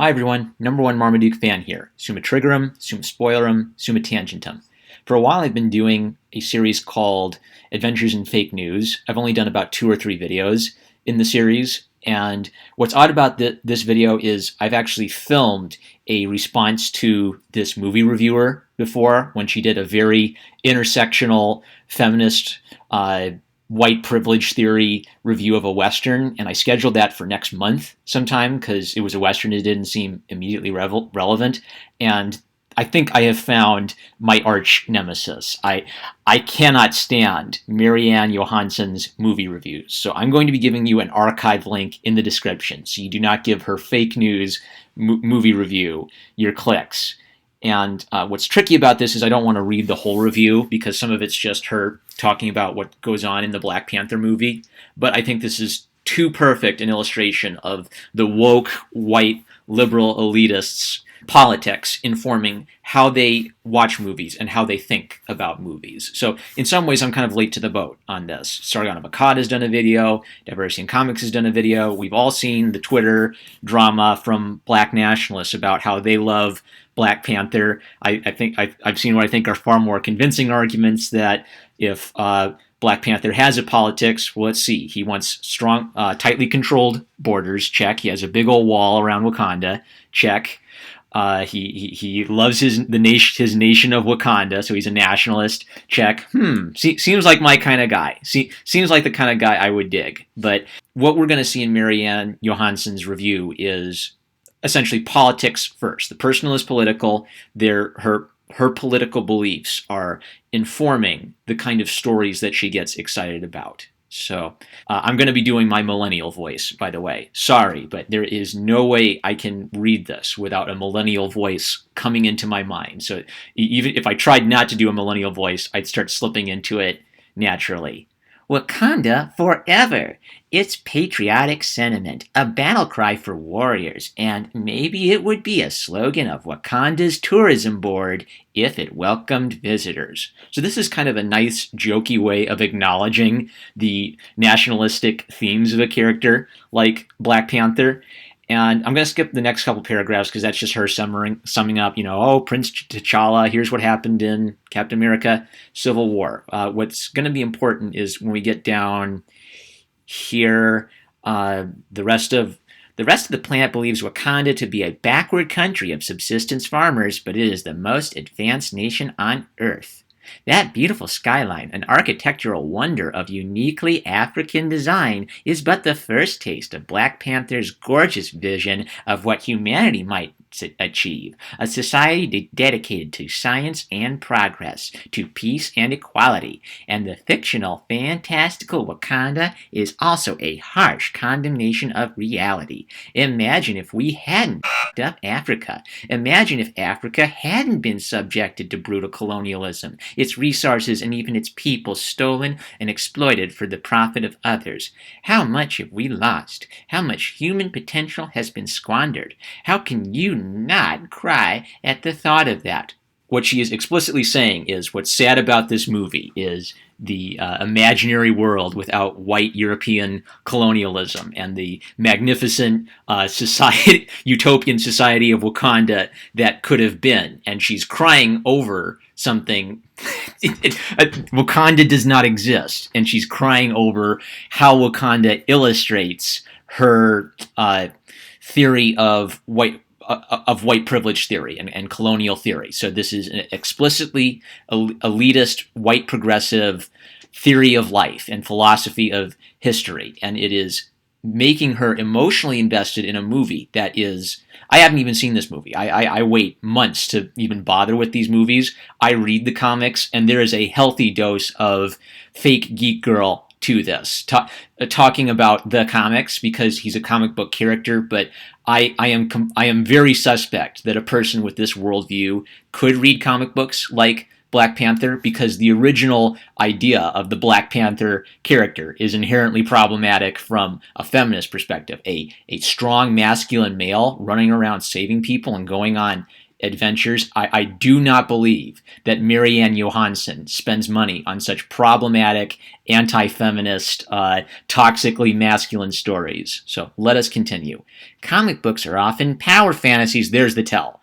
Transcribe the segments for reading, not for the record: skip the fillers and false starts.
Hi everyone, number one Marmaduke fan here. Summa triggerum, summa spoilerum, summa tangentum. For a while I've been doing a series called Adventures in Fake News. I've only done about 2 or 3 videos in the series, and what's odd about this video is I've actually filmed a response to this movie reviewer before when she did a very intersectional feminist white privilege theory review of a Western, and I scheduled that for next month sometime because it was a Western that didn't seem immediately relevant. And I think I have found my arch nemesis. I cannot stand MaryAnn Johanson's movie reviews, so I'm going to be giving you an archive link in the description so you do not give her fake news movie review your clicks. And what's tricky about this is I don't want to read the whole review because some of it's just her talking about what goes on in the Black Panther movie. But I think this is too perfect an illustration of the woke, white, liberal elitists' politics informing how they watch movies and how they think about movies. So in some ways, I'm kind of late to the boat on this. Sargon of Akkad has done a video. Diversity in Comics has done a video. We've all seen the Twitter drama from black nationalists about how they love Black Panther. I think I've seen what I think are far more convincing arguments that if Black Panther has a politics, well, let's see. He wants strong, tightly controlled borders. Check. He has a big old wall around Wakanda. Check. He loves his nation of Wakanda, so he's a nationalist. Check. Seems like my kind of guy. Seems like the kind of guy I would dig. But what we're going to see in MaryAnn Johanson's review is essentially politics first. The personal is political. Her political beliefs are informing the kind of stories that she gets excited about. So I'm going to be doing my millennial voice, by the way. Sorry, but there is no way I can read this without a millennial voice coming into my mind. So even if I tried not to do a millennial voice, I'd start slipping into it naturally. Wakanda forever. It's patriotic sentiment, a battle cry for warriors, and maybe it would be a slogan of Wakanda's tourism board if it welcomed visitors. So this is kind of a nice, jokey way of acknowledging the nationalistic themes of a character like Black Panther. And I'm going to skip the next couple paragraphs because that's just her summing up, Prince T'Challa, here's what happened in Captain America Civil War. What's going to be important is when we get down here, the rest of the planet believes Wakanda to be a backward country of subsistence farmers, but it is the most advanced nation on Earth. That beautiful skyline, an architectural wonder of uniquely African design, is but the first taste of Black Panther's gorgeous vision of what humanity might achieve. A society dedicated to science and progress, to peace and equality. And the fictional, fantastical Wakanda is also a harsh condemnation of reality. Imagine if we hadn't f***ed up Africa. Imagine if Africa hadn't been subjected to brutal colonialism, its resources and even its people stolen and exploited for the profit of others. How much have we lost? How much human potential has been squandered? How can you not cry at the thought of that? What she is explicitly saying is what's sad about this movie is the imaginary world without white European colonialism and the magnificent utopian society of Wakanda that could have been. And she's crying over something. Wakanda does not exist, and she's crying over how Wakanda illustrates her theory of white privilege theory and colonial theory. So this is an explicitly elitist, white progressive theory of life and philosophy of history. And it is making her emotionally invested in a movie that is... I haven't even seen this movie. I wait months to even bother with these movies. I read the comics, and there is a healthy dose of fake geek girl to this, talking about the comics because he's a comic book character, but I am very suspect that a person with this worldview could read comic books like Black Panther because the original idea of the Black Panther character is inherently problematic from a feminist perspective. A strong masculine male running around saving people and going on adventures. I do not believe that MaryAnn Johanson spends money on such problematic, anti-feminist, toxically masculine stories. So let us continue. Comic books are often power fantasies. There's the tell.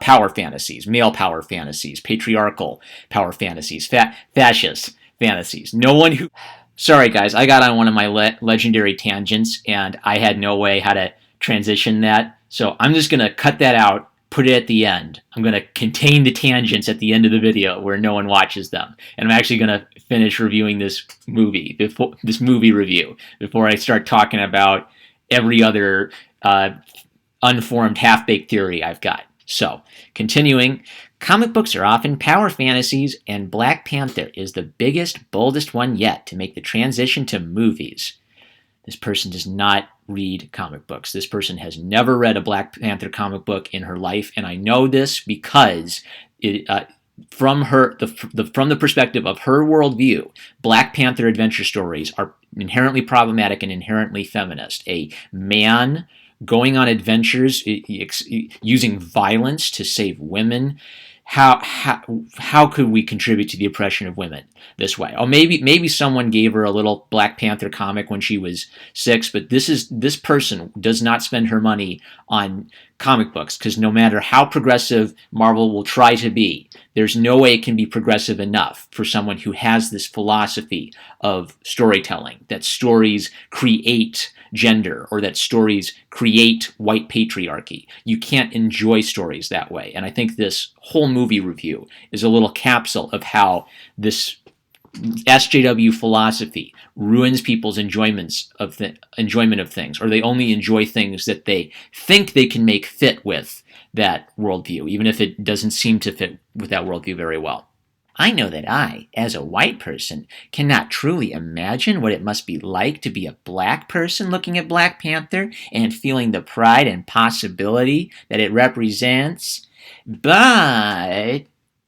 Power fantasies, male power fantasies, patriarchal power fantasies, fascist fantasies. No one who... Sorry, guys, I got on one of my legendary tangents, and I had no way how to transition that. So I'm just going to cut that out, put it at the end. I'm going to contain the tangents at the end of the video where no one watches them. And I'm actually going to finish reviewing this movie review before I start talking about every other unformed half-baked theory I've got. So, continuing, comic books are often power fantasies, and Black Panther is the biggest, boldest one yet to make the transition to movies. This person does not read comic books. This person has never read a Black Panther comic book in her life, and I know this because from the perspective of her worldview, Black Panther adventure stories are inherently problematic and inherently feminist. A man going on adventures using violence to save women. How could we contribute to the oppression of women this way? Oh, maybe someone gave her a little Black Panther comic when she was 6, but this person does not spend her money on comic books, because no matter how progressive Marvel will try to be, there's no way it can be progressive enough for someone who has this philosophy of storytelling, that stories create gender, or that stories create white patriarchy. You can't enjoy stories that way. And I think this whole movie review is a little capsule of how this SJW philosophy ruins people's enjoyment of things, or they only enjoy things that they think they can make fit with that worldview, even if it doesn't seem to fit with that worldview very well. I know that I, as a white person, cannot truly imagine what it must be like to be a black person looking at Black Panther and feeling the pride and possibility that it represents. But,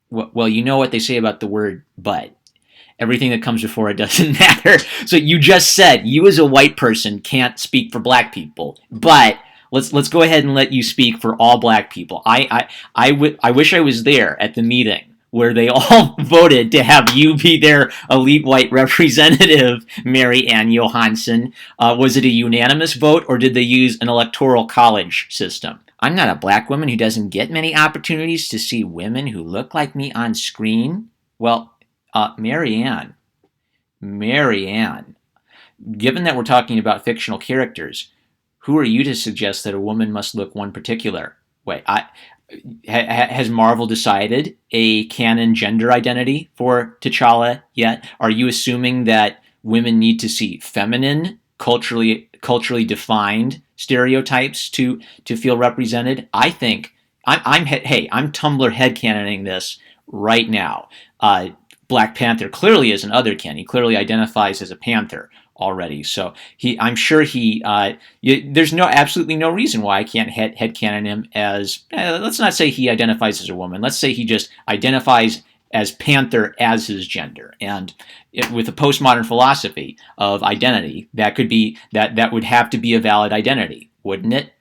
well, you know what they say about the word but. Everything that comes before it doesn't matter. So you just said you as a white person can't speak for black people, but let's go ahead and let you speak for all black people. I wish I was there at the meeting where they all voted to have you be their elite white representative, MaryAnn Johanson. Was it a unanimous vote, or did they use an electoral college system? I'm not a black woman who doesn't get many opportunities to see women who look like me on screen. Well, MaryAnn, given that we're talking about fictional characters, who are you to suggest that a woman must look one particular way? Has Marvel decided a canon gender identity for T'Challa yet? Are you assuming that women need to see feminine, culturally defined stereotypes to feel represented? I think I'm Tumblr headcanoning this right now. Black Panther clearly is an otherkin. He clearly identifies as a panther already. So I'm sure there's absolutely no reason why I can't headcanon him as, let's not say he identifies as a woman. Let's say he just identifies as panther as his gender. And with a postmodern philosophy of identity, that would have to be a valid identity, wouldn't it?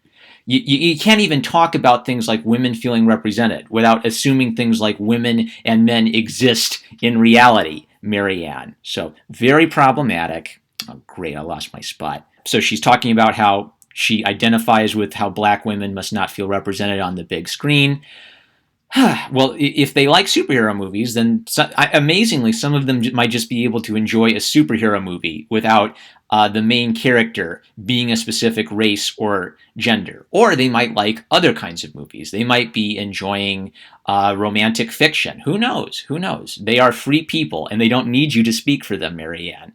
You can't even talk about things like women feeling represented without assuming things like women and men exist in reality, MaryAnn. So very problematic. Oh, great, I lost my spot. So she's talking about how she identifies with how black women must not feel represented on the big screen. Well, if they like superhero movies, then amazingly, some of them might just be able to enjoy a superhero movie without the main character being a specific race or gender. Or they might like other kinds of movies. They might be enjoying romantic fiction. Who knows? Who knows? They are free people, and they don't need you to speak for them, MaryAnn.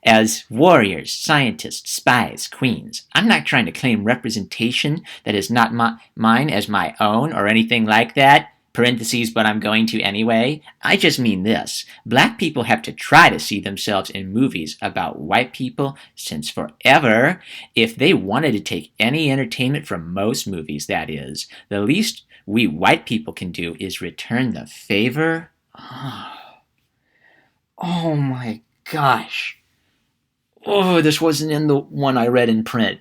As warriors, scientists, spies, queens, I'm not trying to claim representation that is not mine as my own or anything like that. Parentheses, but I'm going to anyway. I just mean this. Black people have to try to see themselves in movies about white people since forever. If they wanted to take any entertainment from most movies, that is, the least we white people can do is return the favor. Oh my gosh. Oh, this wasn't in the one I read in print.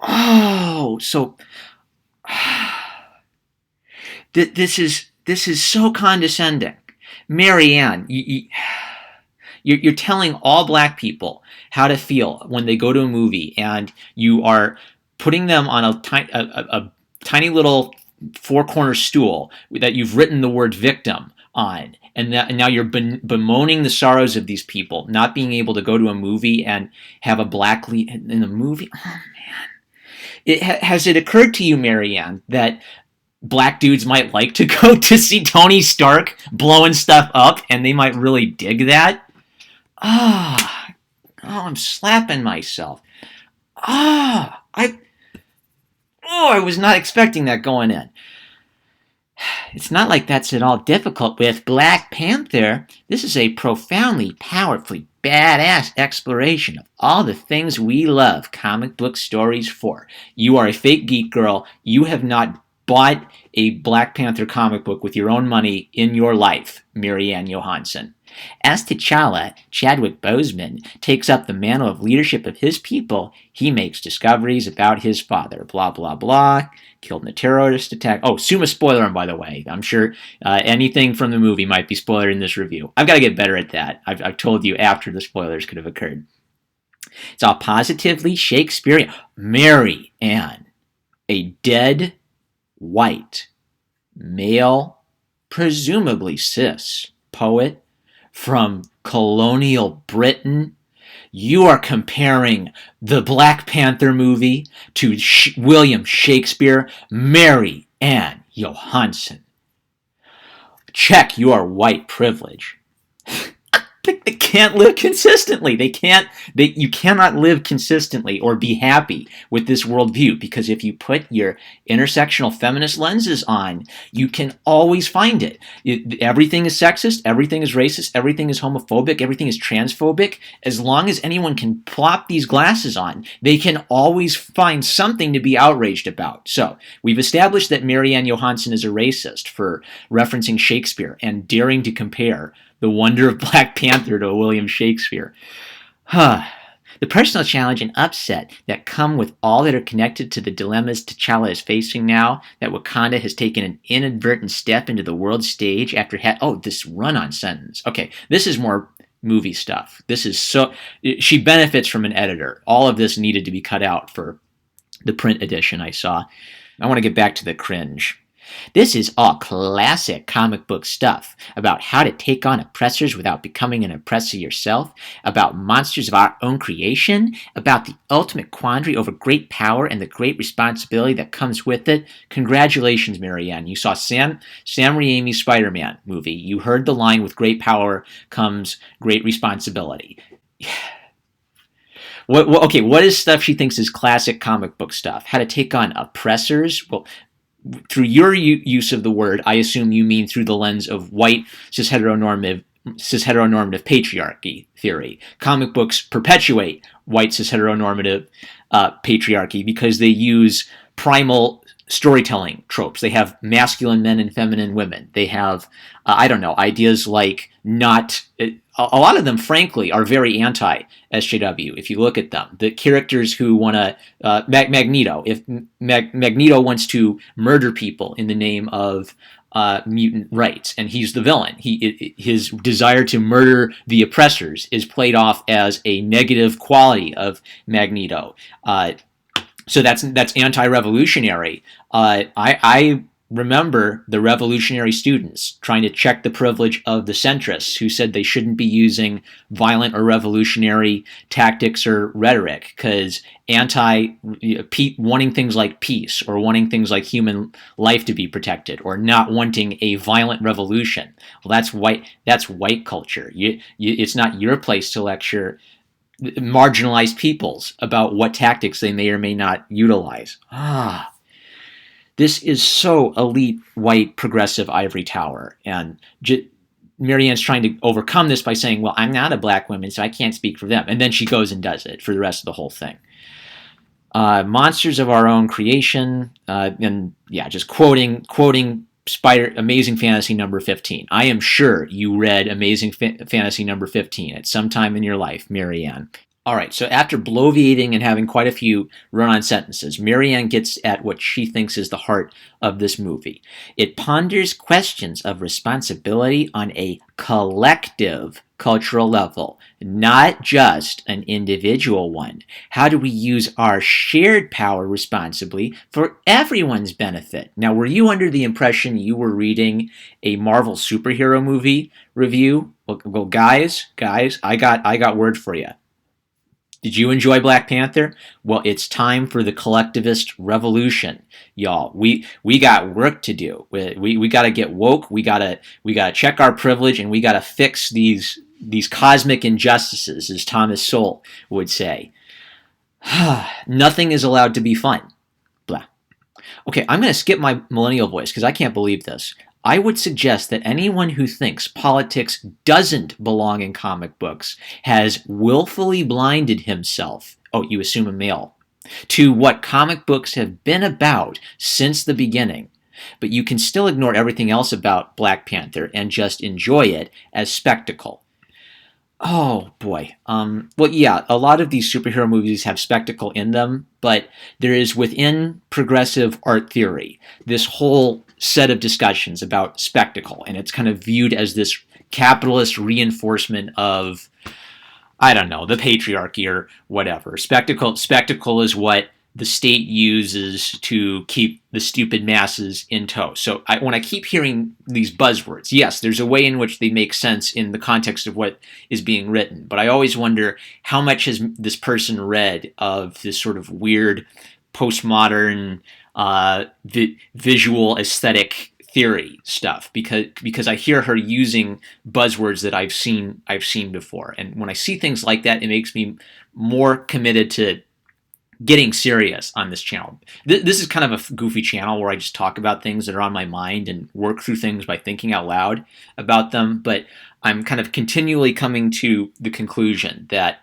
Oh, so... This is so condescending. MaryAnn, you're telling all black people how to feel when they go to a movie, and you are putting them on a tiny little four-corner stool that you've written the word victim on. And now you're bemoaning the sorrows of these people not being able to go to a movie and have a black lead in the movie. Oh, man. Has it occurred to you, MaryAnn, that black dudes might like to go to see Tony Stark blowing stuff up, and they might really dig that? I'm slapping myself. I was not expecting that going in. It's not like that's at all difficult with Black Panther. This is a profoundly, powerfully badass exploration of all the things we love comic book stories for. You are a fake geek girl. You have not bought a Black Panther comic book with your own money in your life, MaryAnn Johanson. As T'Challa, Chadwick Boseman, takes up the mantle of leadership of his people, he makes discoveries about his father. Blah, blah, blah. Killed in a terrorist attack. Oh, Suma spoiler him, by the way. I'm sure anything from the movie might be spoiled in this review. I've got to get better at that. I've told you after the spoilers could have occurred. It's all positively Shakespearean. MaryAnn, a dead, white, male, presumably cis, poet from colonial Britain. You are comparing the Black Panther movie to William Shakespeare. MaryAnn Johanson. Check your white privilege. They can't live consistently. You cannot live consistently or be happy with this worldview, because if you put your intersectional feminist lenses on, you can always find it. Everything is sexist, everything is racist, everything is homophobic, everything is transphobic. As long as anyone can plop these glasses on, they can always find something to be outraged about. So, we've established that MaryAnn Johanson is a racist for referencing Shakespeare and daring to compare the wonder of Black Panther to William Shakespeare. The personal challenge and upset that come with all that are connected to the dilemmas T'Challa is facing now, that Wakanda has taken an inadvertent step into the world stage after this run-on sentence. Okay, this is more movie stuff. She benefits from an editor. All of this needed to be cut out for the print edition I saw. I want to get back to the cringe. This is all classic comic book stuff about how to take on oppressors without becoming an oppressor yourself, about monsters of our own creation, about the ultimate quandary over great power and the great responsibility that comes with it. Congratulations, MaryAnn. You saw Sam Raimi's Spider-Man movie. You heard the line, with great power comes great responsibility. What is stuff she thinks is classic comic book stuff? How to take on oppressors? Well, through your use of the word, I assume you mean through the lens of white cis-heteronormative patriarchy theory. Comic books perpetuate white cis-heteronormative patriarchy because they use primal storytelling tropes. They have masculine men and feminine women. They have, ideas like a lot of them, frankly, are very anti-SJW. If you look at them, the characters who want to, Magneto, if Magneto wants to murder people in the name of mutant rights, and he's the villain, his desire to murder the oppressors is played off as a negative quality of Magneto. So that's anti-revolutionary. I remember the revolutionary students trying to check the privilege of the centrists who said they shouldn't be using violent or revolutionary tactics or rhetoric because wanting things like peace or wanting things like human life to be protected or not wanting a violent revolution. Well, that's white culture. It's not your place to lecture marginalized peoples about what tactics they may or may not utilize. This is so elite, white, progressive ivory tower. And MaryAnn's trying to overcome this by saying, well, I'm not a black woman, so I can't speak for them. And then she goes and does it for the rest of the whole thing. Monsters of our own creation. Just quoting Amazing Fantasy number 15. I am sure you read Amazing Fantasy number 15 at some time in your life, MaryAnn. All right, so after bloviating and having quite a few run-on sentences, MaryAnn gets at what she thinks is the heart of this movie. It ponders questions of responsibility on a collective cultural level, not just an individual one. How do we use our shared power responsibly for everyone's benefit? Now, were you under the impression you were reading a Marvel superhero movie review? Well, guys, I got word for you. Did you enjoy Black Panther? Well, it's time for the collectivist revolution, y'all. We got work to do. We got to get woke. We got to check our privilege, and we got to fix these cosmic injustices, as Thomas Sowell would say. Nothing is allowed to be fun. Blah. Okay, I'm going to skip my millennial voice because I can't believe this. I would suggest that anyone who thinks politics doesn't belong in comic books has willfully blinded himself, oh, you assume a male, to what comic books have been about since the beginning. But you can still ignore everything else about Black Panther and just enjoy it as spectacle. Oh boy. Well, yeah, a lot of these superhero movies have spectacle in them, but there is within progressive art theory this whole set of discussions about spectacle, and it's kind of viewed as this capitalist reinforcement of, I don't know, the patriarchy or whatever. Spectacle is what the state uses to keep the stupid masses in tow. So when I keep hearing these buzzwords, yes, there's a way in which they make sense in the context of what is being written, but I always wonder how much has this person read of this sort of weird postmodern visual aesthetic theory stuff, because I hear her using buzzwords that I've seen before, and when I see things like that, it makes me more committed to getting serious on this channel. This is kind of a goofy channel where I just talk about things that are on my mind and work through things by thinking out loud about them, but I'm kind of continually coming to the conclusion that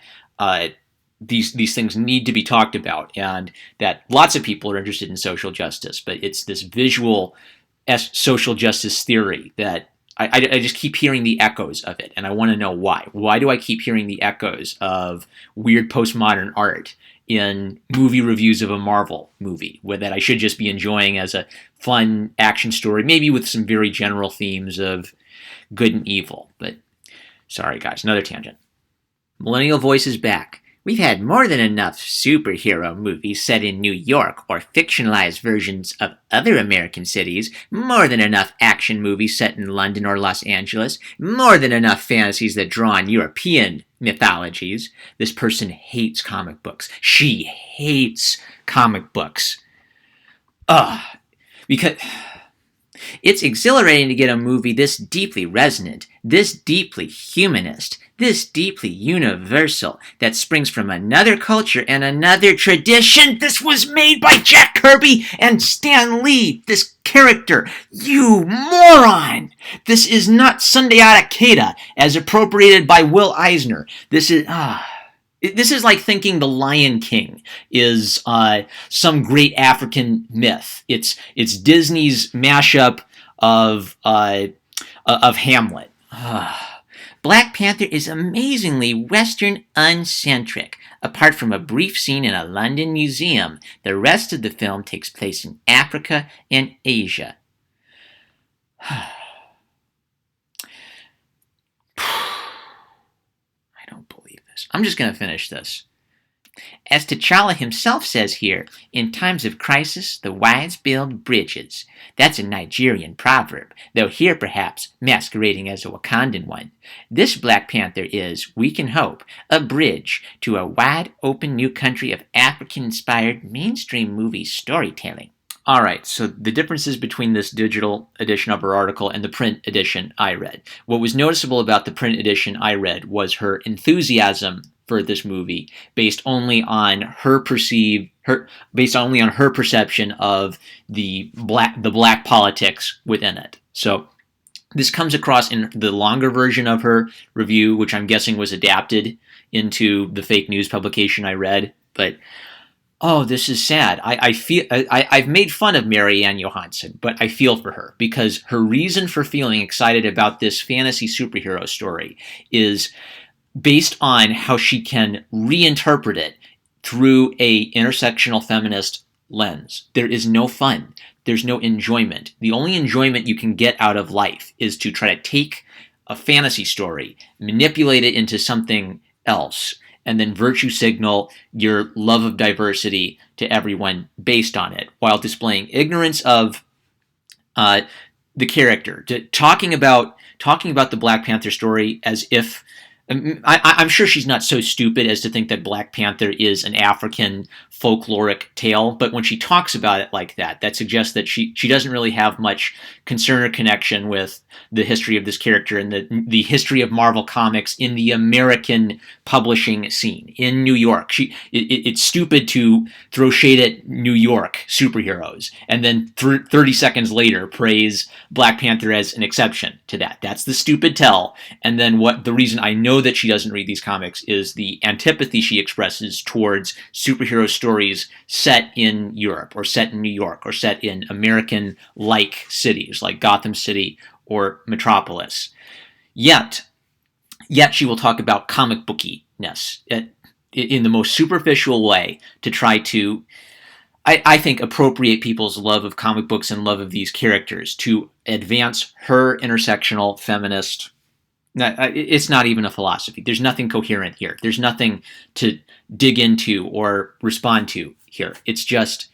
these things need to be talked about, and that lots of people are interested in social justice, but it's this visual social justice theory that I just keep hearing the echoes of it, and I want to know why. Why do I keep hearing the echoes of weird postmodern art in movie reviews of a Marvel movie that I should just be enjoying as a fun action story, maybe with some very general themes of good and evil? But sorry, guys, another tangent. Millennial Voice is back. We've had more than enough superhero movies set in New York or fictionalized versions of other American cities, more than enough action movies set in London or Los Angeles, more than enough fantasies that draw on European mythologies. This person hates comic books. She hates comic books. Because it's exhilarating to get a movie this deeply resonant, this deeply humanist, this deeply universal, that springs from another culture and another tradition. This was made by Jack Kirby and Stan Lee. This character, you moron! This is not Sundiata Keita, as appropriated by Will Eisner. This is like thinking the Lion King is some great African myth. It's Disney's mashup of Hamlet. Black Panther is amazingly Western uncentric. Apart from a brief scene in a London museum, the rest of the film takes place in Africa and Asia. I don't believe this. I'm just going to finish this. As T'Challa himself says here, in times of crisis, the wise build bridges. That's a Nigerian proverb, though here perhaps masquerading as a Wakandan one. This Black Panther is, we can hope, a bridge to a wide open new country of African-inspired mainstream movie storytelling. All right, so the differences between this digital edition of her article and the print edition I read. What was noticeable about the print edition I read was her enthusiasm for this movie, based only on her perception of the black politics within it. So this comes across in the longer version of her review, which I'm guessing was adapted into the fake news publication I read. But oh, this is sad. I've made fun of MaryAnn Johanson, but I feel for her, because her reason for feeling excited about this fantasy superhero story is based on how she can reinterpret it through a intersectional feminist lens. There is no fun. There's no enjoyment. The only enjoyment you can get out of life is to try to take a fantasy story, manipulate it into something else, and then virtue signal your love of diversity to everyone based on it, while displaying ignorance of the character. Talking about the Black Panther story as if I'm sure she's not so stupid as to think that Black Panther is an African folkloric tale, but when she talks about it like that, that suggests that she doesn't really have much concern or connection with the history of this character and the history of Marvel Comics in the American publishing scene in New York. It's stupid to throw shade at New York superheroes and then 30 seconds later praise Black Panther as an exception to that. That's the stupid tell. And then the reason I know that she doesn't read these comics is the antipathy she expresses towards superhero stories set in Europe or set in New York or set in American-like cities like Gotham City or Metropolis. Yet she will talk about comic bookiness in the most superficial way to try to, I think, appropriate people's love of comic books and love of these characters to advance her intersectional feminist. It's not even a philosophy. There's nothing coherent here. There's nothing to dig into or respond to here. It's just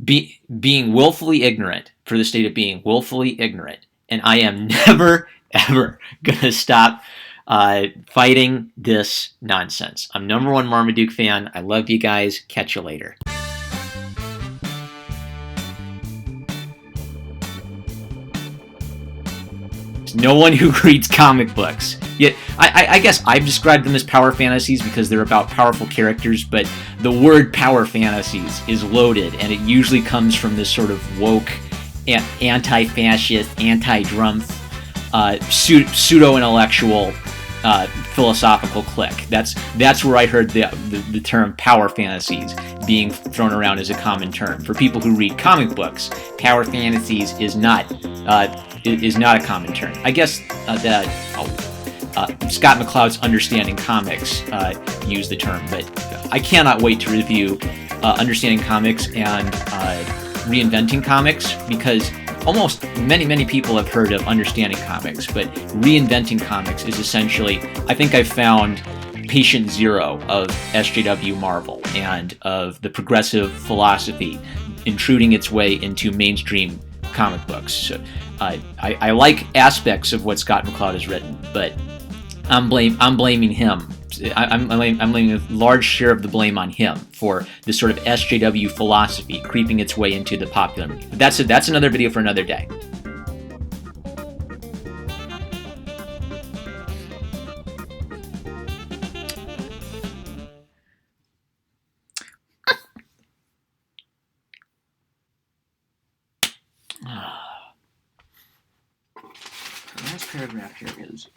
being willfully ignorant for the state of being willfully ignorant. And I am never, ever going to stop fighting this nonsense. I'm #1 Marmaduke fan. I love you guys. Catch you later. No one who reads comic books. Yet, I guess I've described them as power fantasies because they're about powerful characters, but the word power fantasies is loaded, and it usually comes from this sort of woke, anti-fascist, anti-drum, pseudo-intellectual philosophical clique. That's where I heard the term power fantasies being thrown around as a common term. For people who read comic books, power fantasies is not a common term. I guess that Scott McCloud's Understanding Comics used the term, but I cannot wait to review Understanding Comics and Reinventing Comics, because almost many people have heard of Understanding Comics, but Reinventing Comics is essentially, I think I've found patient zero of SJW Marvel and of the progressive philosophy intruding its way into mainstream comic books. So, I like aspects of what Scott McCloud has written, but I'm blaming him. I'm laying a large share of the blame on him for this sort of SJW philosophy creeping its way into the popular media. But that's another video for another day. The last paragraph here is.